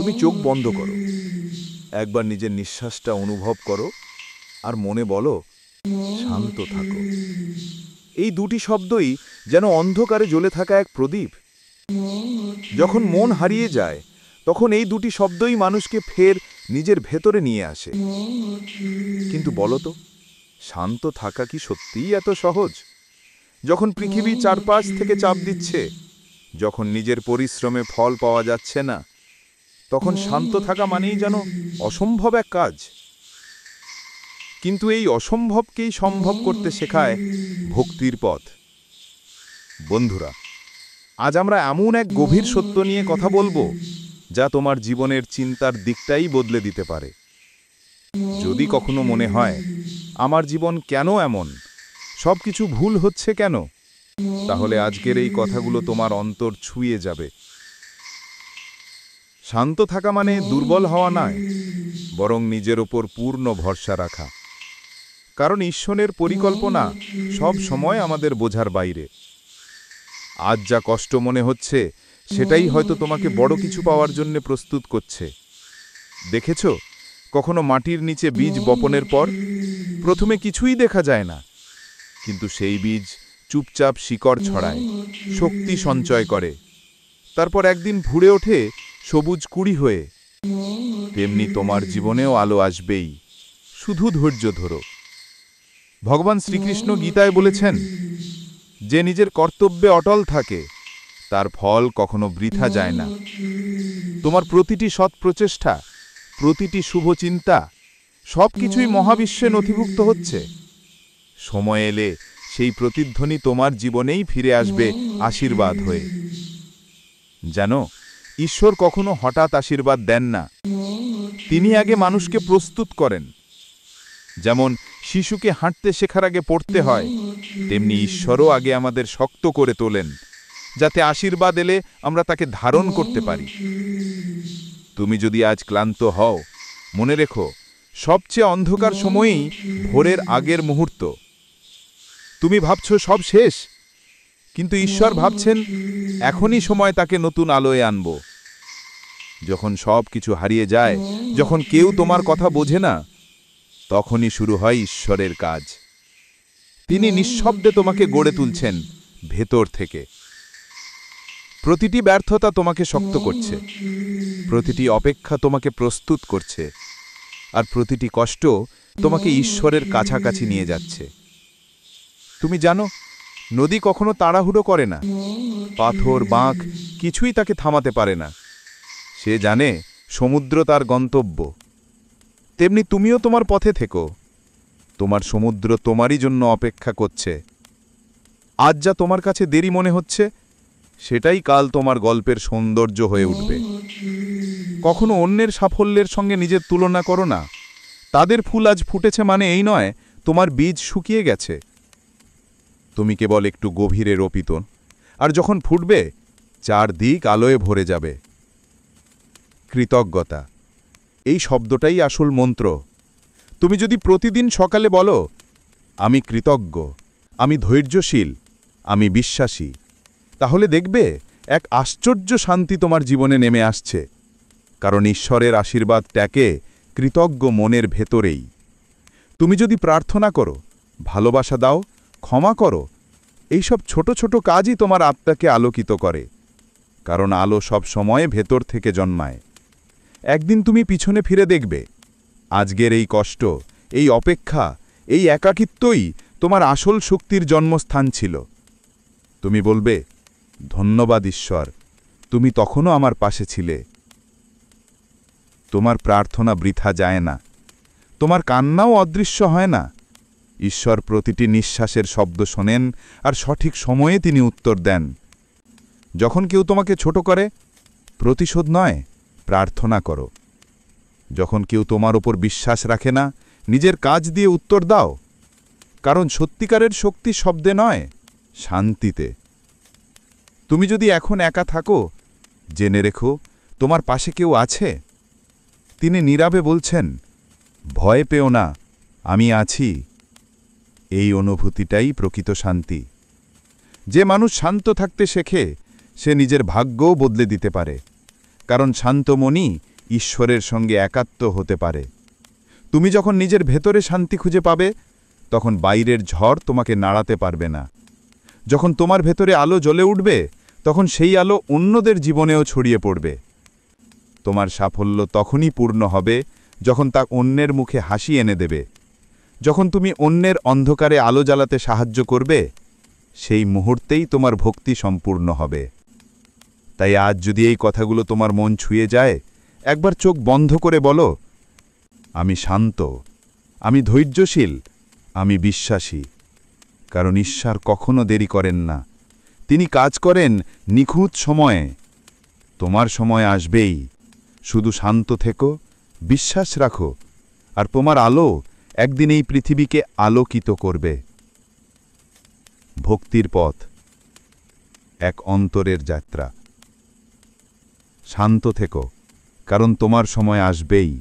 তুমি চোখ বন্ধ করো, একবার নিজের নিঃশ্বাসটা অনুভব করো আর মনে বলো, শান্ত থাকো। এই দুটি শব্দই যেন অন্ধকারে জ্বলে থাকা এক প্রদীপ। যখন মন হারিয়ে যায় তখন এই দুটি শব্দই মানুষকে ফের নিজের ভেতরে নিয়ে আসে। কিন্তু বলো তো, শান্ত থাকা কি সত্যিই এত সহজ? যখন পৃথিবী চারপাশ থেকে চাপ দিচ্ছে, যখন নিজের পরিশ্রমে ফল পাওয়া যাচ্ছে না, তখন শান্ত থাকা মানেই যেন অসম্ভব এক কাজ। কিন্তু এই অসম্ভবকেই সম্ভব করতে শেখায় ভক্তির পথ। বন্ধুরা, আজ আমরা এমন এক গভীর সত্য নিয়ে কথা বলবো যা তোমার জীবনের চিন্তার দিকটাই বদলে দিতে পারে। যদি কখনো মনে হয় আমার জীবন কেন এমন, সবকিছু ভুল হচ্ছে কেন, তাহলে আজকের এই কথাগুলো তোমার অন্তর ছুঁয়ে যাবে। শান্ত থাকা মানে দুর্বল হওয়া নয়, বরং নিজের ওপর পূর্ণ ভরসা রাখা। কারণ ঈশ্বরের পরিকল্পনা সব সময় আমাদের বোঝার বাইরে। আজ যা কষ্ট মনে হচ্ছে সেটাই হয়তো তোমাকে বড় কিছু পাওয়ার জন্য প্রস্তুত করছে। দেখেছ, কখনো মাটির নিচে বীজ বপনের পর প্রথমে কিছুই দেখা যায় না, কিন্তু সেই বীজ চুপচাপ শিকড় ছড়ায়, শক্তি সঞ্চয় করে, তারপর একদিন ভুড়ে ওঠে সবুজ কুঁড়ি হয়ে। তেমনি তোমার জীবনেও আলো আসবেই, শুধু ধৈর্য ধরো। ভগবান শ্রীকৃষ্ণ গীতায় বলেছেন, যে নিজের কর্তব্যে অটল থাকে তার ফল কখনো বৃথা যায় না। তোমার প্রতিটি সৎ প্রচেষ্টা, প্রতিটি শুভ চিন্তা, সবকিছুই মহাবিশ্বে নথিভুক্ত হচ্ছে। সময় এলে সেই প্রতিধ্বনি তোমার জীবনেই ফিরে আসবে আশীর্বাদ হয়ে। জানো, ঈশ্বর কখনো হঠাৎ আশীর্বাদ দেন না, তিনি আগে মানুষকে প্রস্তুত করেন। যেমন শিশুকে হাঁটতে শেখার আগে পড়তে হয়, তেমনি ঈশ্বরও আগে আমাদের শক্ত করে তোলেন, যাতে আশীর্বাদ এলে আমরা তাকে ধারণ করতে পারি। তুমি যদি আজ ক্লান্ত হও, মনে রেখো, সবচেয়ে অন্ধকার সময়েই ভোরের আগের মুহূর্ত। তুমি ভাবছো সব শেষ, কিন্তু ঈশ্বর ভাবছেন এখনই সময় তাকে নতুন আলোয় আনব। যখন সব কিছু হারিয়ে যায়, যখন কেউ তোমার কথা বোঝে না, তখনই শুরু হয় ঈশ্বরের কাজ। তিনি নিঃশব্দে তোমাকে গড়ে তুলছেন ভেতর থেকে। প্রতিটি ব্যর্থতা তোমাকে শক্ত করছে, প্রতিটি অপেক্ষা তোমাকে প্রস্তুত করছে, আর প্রতিটি কষ্ট তোমাকে ঈশ্বরের কাছাকাছি নিয়ে যাচ্ছে। তুমি জানো, নদী কখনো তাড়াহুড়ো করে না, পাথর বাঁক কিছুই তাকে থামাতে পারে না। সে জানে সমুদ্র তার গন্তব্য। তেমনি তুমিও তোমার পথে থেকো, তোমার সমুদ্র তোমারই জন্য অপেক্ষা করছে। আজ যা তোমার কাছে দেরি মনে হচ্ছে, সেটাই কাল তোমার গল্পের সৌন্দর্য হয়ে উঠবে। কখনো অন্যের সাফল্যের সঙ্গে নিজের তুলনা করো না। তাদের ফুল আজ ফুটেছে মানে এই নয় তোমার বীজ শুকিয়ে গেছে। তুমি কেবল একটু গভীরে রোপিত, আর যখন ফুটবে চারদিক আলোয় ভরে যাবে। কৃতজ্ঞতা, এই শব্দটাই আসল মন্ত্র। তুমি যদি প্রতিদিন সকালে বলো, আমি কৃতজ্ঞ, আমি ধৈর্যশীল, আমি বিশ্বাসী, তাহলে দেখবে এক আশ্চর্য শান্তি তোমার জীবনে নেমে আসছে। কারণ ঈশ্বরের আশীর্বাদ ট্যাকে কৃতজ্ঞ মনের ভেতরেই। তুমি যদি প্রার্থনা করো, ভালোবাসা দাও, ক্ষমা করো, এইসব ছোট ছোট কাজই তোমার আত্মাকে আলোকিত করে। কারণ আলো সব সময় ভেতর থেকে জন্মায়। একদিন তুমি পিছনে ফিরে দেখবে, আজকের এই কষ্ট, এই অপেক্ষা, এই একাকিত্বই তোমার আসল শক্তির জন্মস্থান ছিল। তুমি বলবে, ধন্যবাদ ঈশ্বর, তুমি তখনও আমার পাশে ছিলে। তোমার প্রার্থনা বৃথা যায় না, তোমার কান্নাও অদৃশ্য হয় না। ঈশ্বর প্রতিটি নিঃশ্বাসের শব্দ শোনেন, আর সঠিক সময়ে তিনি উত্তর দেন। যখন কেউ তোমাকে ছোট করে, প্রতিশোধ নয়, প্রার্থনা করো। যখন কেউ তোমার ওপর বিশ্বাস রাখে না, নিজের কাজ দিয়ে উত্তর দাও। কারণ সত্যিকারের শক্তি শব্দে নয়, শান্তিতে। তুমি যদি এখন একা থাকো, জেনে রেখো তোমার পাশে কেউ আছে। তিনি নীরবে বলছেন, ভয় পেও না, আমি আছি। এই অনুভূতিটাই প্রকৃত শান্তি। যে মানুষ শান্ত থাকতে শেখে, সে নিজের ভাগ্যও বদলে দিতে পারে। কারণ শান্ত মনই ঈশ্বরের সঙ্গে একাত্ম হতে পারে। তুমি যখন নিজের ভেতরে শান্তি খুঁজে পাবে, তখন বাইরের ঝড় তোমাকে নাড়াতে পারবে না। যখন তোমার ভেতরে আলো জ্বলে উঠবে, তখন সেই আলো অন্যদের জীবনেও ছড়িয়ে পড়বে। তোমার সাফল্য তখনই পূর্ণ হবে যখন তা অন্যের মুখে হাসি এনে দেবে। যখন তুমি অন্যের অন্ধকারে আলো জ্বালাতে সাহায্য করবে, সেই মুহূর্তেই তোমার ভক্তি সম্পূর্ণ হবে। তাই আজ যদি এই কথাগুলো তোমার মন ছুঁয়ে যায়, একবার চোখ বন্ধ করে বলো, আমি শান্ত, আমি ধৈর্যশীল, আমি বিশ্বাসী। কারণ ঈশ্বর কখনো দেরি করেন না, তিনি কাজ করেন নিখুঁত সময়ে। তোমার সময় আসবেই, শুধু শান্ত থেকো, বিশ্বাস রাখো, আর তোমার আলো একদিন এই পৃথিবীকে আলোকিত করবে। ভক্তির পথ এক অন্তরের যাত্রা। শান্ত থেকো, কারণ তোমার সময় আসবেই।